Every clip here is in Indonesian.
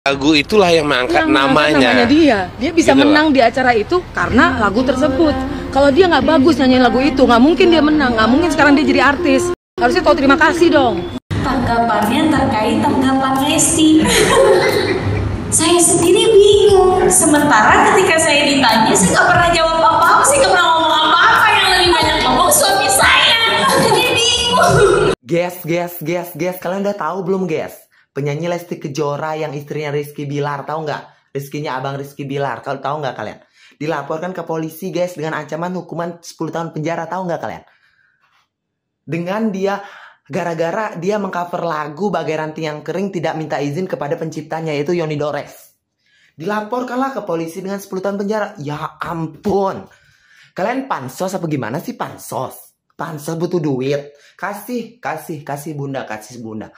Lagu itulah yang mengangkat namanya dia bisa gitu menang di acara itu karena lagu tersebut. Kalau dia nggak bagus nyanyiin lagu itu, nggak mungkin dia menang, nggak mungkin sekarang dia jadi artis. Harusnya tahu terima kasih dong. Tanggapannya terkait tanggapan Lesti. Saya sendiri bingung. Sementara ketika saya ditanya, saya nggak pernah jawab apa-apa, saya nggak pernah ngomong apa-apa, yang lebih banyak ngomong suami saya. Jadi bingung. Guys, kalian udah tahu belum guys? Penyanyi Lesti Kejora yang istrinya Rizky Bilar, tahu nggak? Rizkynya abang Rizky Bilar, kalau tahu nggak kalian? Dilaporkan ke polisi guys dengan ancaman hukuman 10 tahun penjara, tahu nggak kalian? Dengan dia, gara-gara dia mengcover lagu Bagai Ranting yang Kering tidak minta izin kepada penciptanya yaitu Yoni Dores. Dilaporkanlah ke polisi dengan 10 tahun penjara. Ya ampun. Kalian pansos apa gimana sih pansos? Pansos butuh duit. Kasih bunda, kasih bunda.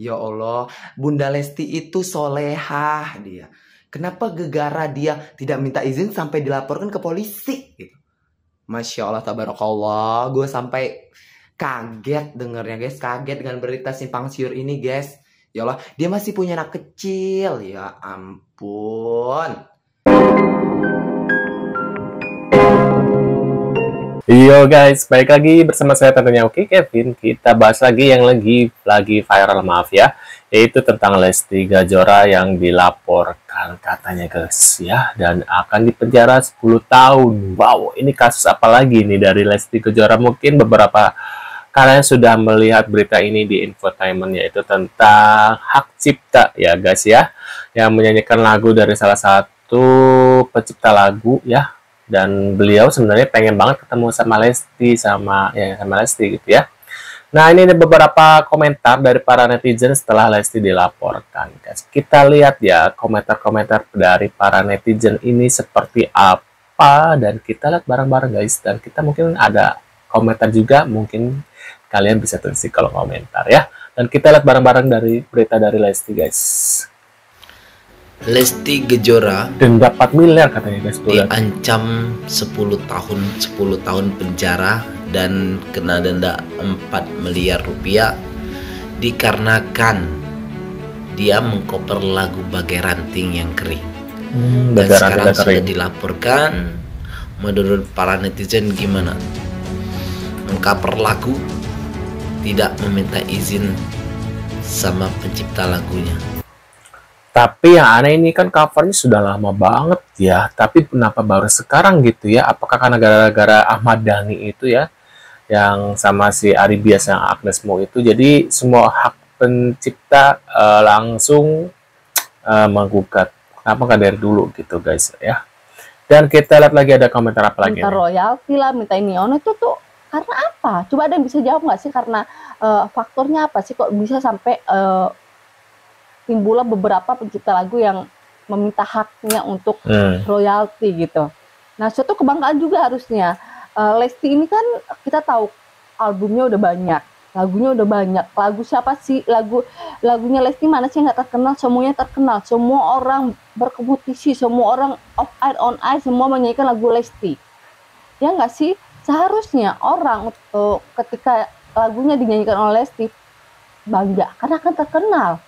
Ya Allah, Bunda Lesti itu solehah dia. Kenapa gegara dia tidak minta izin sampai dilaporkan ke polisi? Gitu. Masya Allah, tabarakallah. Gue sampai kaget dengernya guys. Kaget dengan berita simpang siur ini guys. Ya Allah, dia masih punya anak kecil. Ya ampun. Yo guys, balik lagi bersama saya tentunya Oki Kevin. Kita bahas lagi yang lagi viral, maaf ya, yaitu tentang Lesti Kejora yang dilaporkan katanya guys ya, dan akan dipenjara 10 tahun. Wow, ini kasus apa lagi nih dari Lesti Kejora? Mungkin beberapa kalian sudah melihat berita ini di infotainment, yaitu tentang hak cipta ya guys ya, yang menyanyikan lagu dari salah satu pencipta lagu ya. Dan beliau sebenarnya pengen banget ketemu sama Lesti, sama Lesti gitu ya. Nah, ini ada beberapa komentar dari para netizen setelah Lesti dilaporkan, guys. Kita lihat ya komentar-komentar dari para netizen ini seperti apa, dan kita lihat bareng-bareng guys. Dan kita mungkin ada komentar juga, mungkin kalian bisa tulis di kolom komentar ya. Dan kita lihat bareng-bareng dari berita dari Lesti guys. Lesti Kejora denda 4 miliar katanya guys, diancam 10 tahun penjara dan kena denda 4 miliar rupiah dikarenakan dia mengcover lagu Bagai Ranting yang Kering. Dan sekarang sudah dilaporkan. Menurut para netizen gimana? Mengcover lagu tidak meminta izin sama pencipta lagunya. Tapi yang aneh ini kan covernya sudah lama banget ya. Tapi kenapa baru sekarang gitu ya? Apakah karena gara-gara Ahmad Dhani itu ya, yang sama si Ari Bias yang Agnes Mo itu, jadi semua hak pencipta langsung menggugat. Kenapa nggak dari dulu gitu guys ya? Dan kita lihat lagi ada komentar apa lagi? Minta royalti lah, minta ini ono itu tuh karena apa? Coba ada yang bisa jawab nggak sih? Karena faktornya apa sih kok bisa sampai timbullah beberapa pencipta lagu yang meminta haknya untuk royalti gitu. Nah, suatu kebanggaan juga harusnya. Lesti ini kan kita tahu albumnya udah banyak, lagunya udah banyak. Lagu siapa sih? Lagunya Lesti mana sih yang nggak terkenal? Semuanya terkenal. Semua orang berkompetisi, semua orang off air on air, semua menyanyikan lagu Lesti. Ya nggak sih? Seharusnya orang ketika lagunya dinyanyikan oleh Lesti bangga karena akan terkenal.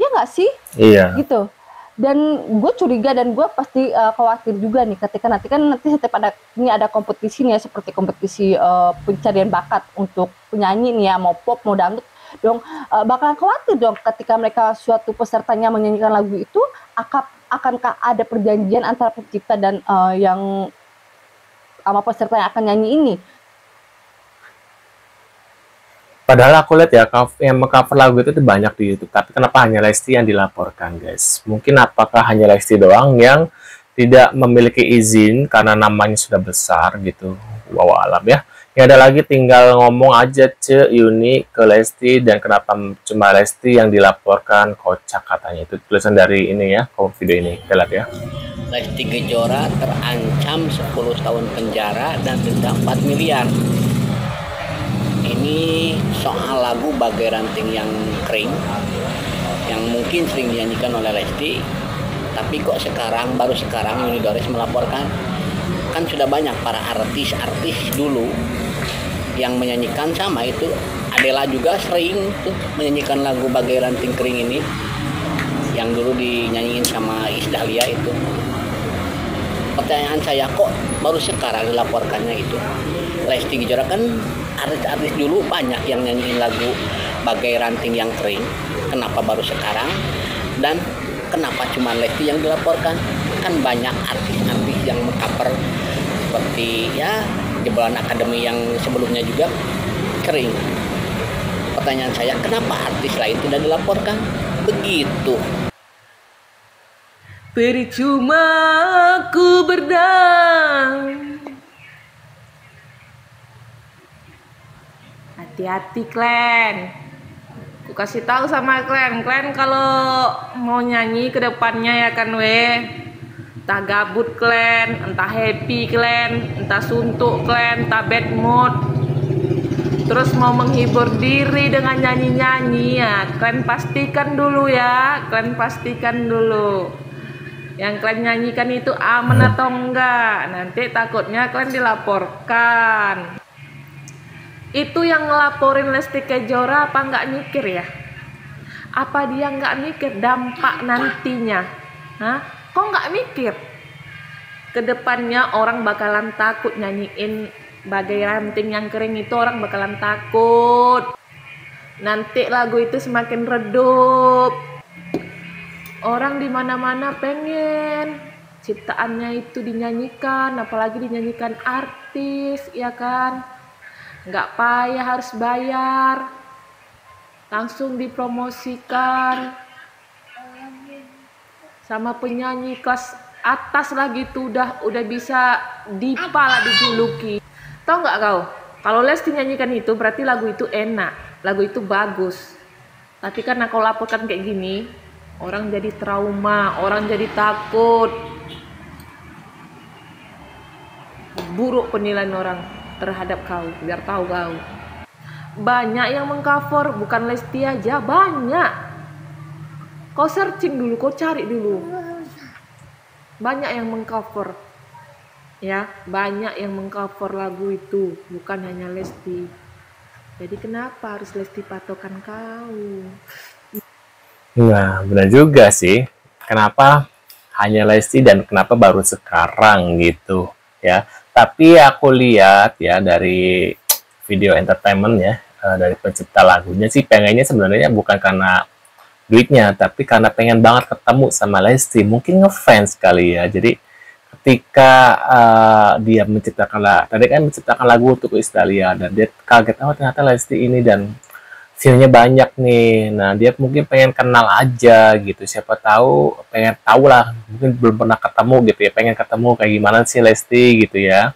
Ya nggak sih? Iya. Gitu. Dan gue curiga dan gue pasti khawatir juga nih ketika nanti setiap ada kompetisi nih ya, seperti kompetisi pencarian bakat untuk penyanyi nih ya, mau pop mau dangdut dong, bakal khawatir dong ketika mereka suatu pesertanya menyanyikan lagu itu, akankah ada perjanjian antara pencipta dan yang sama peserta yang akan nyanyi ini. Padahal aku lihat ya, yang mengcover lagu itu banyak di YouTube. Tapi kenapa hanya Lesti yang dilaporkan, guys? Mungkin apakah hanya Lesti doang yang tidak memiliki izin karena namanya sudah besar gitu. Wow, alam ya. Ini ada lagi, tinggal ngomong aja Yuni ke Lesti, dan kenapa cuma Lesti yang dilaporkan, kocak katanya. Itu tulisan dari ini ya, video ini. Kita lihat ya. Lesti Kejora terancam 10 tahun penjara dan denda 4 miliar. Ini soal lagu Bagai Ranting yang Kering yang mungkin sering dinyanyikan oleh Lesti, tapi kok baru sekarang Yoni Dores melaporkan. Kan sudah banyak para artis-artis dulu yang menyanyikan sama itu. Adela juga sering tuh menyanyikan lagu Bagai Ranting Kering ini. yang dulu dinyanyiin sama Iis Dahlia itu. Pertanyaan saya, kok baru sekarang dilaporkannya itu? Lesti Kejora kan artis-artis dulu banyak yang nyanyiin lagu Bagai Ranting Yang Kering. Kenapa baru sekarang? Dan kenapa cuma Lesti yang dilaporkan? Kan banyak artis-artis yang mengcover seperti ya Jebolan Akademi yang sebelumnya juga kering. Pertanyaan saya, kenapa artis lain tidak dilaporkan? Begitu. Percuma ku berdang. Hati-hati Klen. Ku kasih tahu sama Klen kalau mau nyanyi ke depannya ya kan entah gabut Klen, entah happy Klen, entah suntuk Klen, entah bad mood. Terus mau menghibur diri dengan nyanyi-nyanyi ya, Klen pastikan dulu ya, Klen pastikan dulu. Yang kalian nyanyikan itu aman atau enggak, nanti takutnya kalian dilaporkan. Itu yang ngelaporin Lesti Kejora apa enggak mikir ya? Apa dia enggak mikir dampak nantinya? Hah? Kok enggak mikir? Kedepannya orang bakalan takut nyanyiin Bagai Ranting Yang Kering itu, orang bakalan takut. Nanti lagu itu semakin redup. Orang di mana-mana pengen ciptaannya itu dinyanyikan, apalagi dinyanyikan artis, ya kan? Nggak payah harus bayar, langsung dipromosikan sama penyanyi kelas atas lagi tuh udah bisa dipa lah dijuluki. Tahu nggak kau? Kalau Lesti nyanyikan itu berarti lagu itu enak, lagu itu bagus. Tapi karena kau laporkan kayak gini, orang jadi trauma, orang jadi takut. Buruk penilaian orang terhadap kau, biar tahu kau. Banyak yang mengcover, bukan Lesti aja, banyak. Kau searching dulu, kau cari dulu. Banyak yang mengcover. Ya, banyak yang mengcover lagu itu, bukan hanya Lesti. Jadi kenapa harus Lesti patokan kau? Nah, benar juga sih. Kenapa hanya Lesti dan kenapa baru sekarang gitu ya. Tapi aku lihat ya dari video entertainment ya, dari pencipta lagunya sih pengennya sebenarnya bukan karena duitnya, tapi karena pengen banget ketemu sama Lesti. Mungkin ngefans kali ya. Jadi ketika dia menciptakan lagu untuk Iis Dahlia dan dia kaget, oh ternyata Lesti ini dan view-nya banyak nih. Nah, dia mungkin pengen kenal aja gitu. Siapa tahu pengen tahu lah, mungkin belum pernah ketemu gitu ya. Pengen ketemu kayak gimana sih Lesti gitu ya.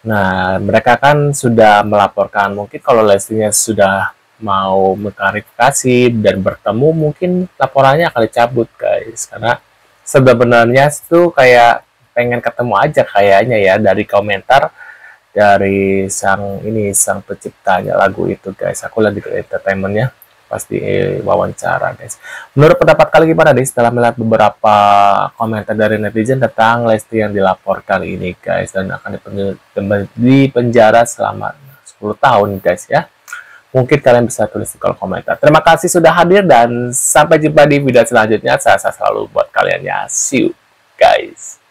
Nah, mereka kan sudah melaporkan. Mungkin kalau Lestinya sudah mau mengklarifikasi dan bertemu, mungkin laporannya akan dicabut, guys. Karena sebenarnya itu kayak pengen ketemu aja kayaknya ya dari komentar dari sang penciptanya lagu itu, guys. Aku lagi di entertainmentnya pasti wawancara, guys. Menurut pendapat kalian gimana nih setelah melihat beberapa komentar dari netizen tentang Lesti yang dilaporkan ini, guys, dan akan dipenjara selama 10 tahun, guys ya? Mungkin kalian bisa tulis di kolom komentar. Terima kasih sudah hadir dan sampai jumpa di video selanjutnya. Saya selalu buat kalian ya. See you, guys.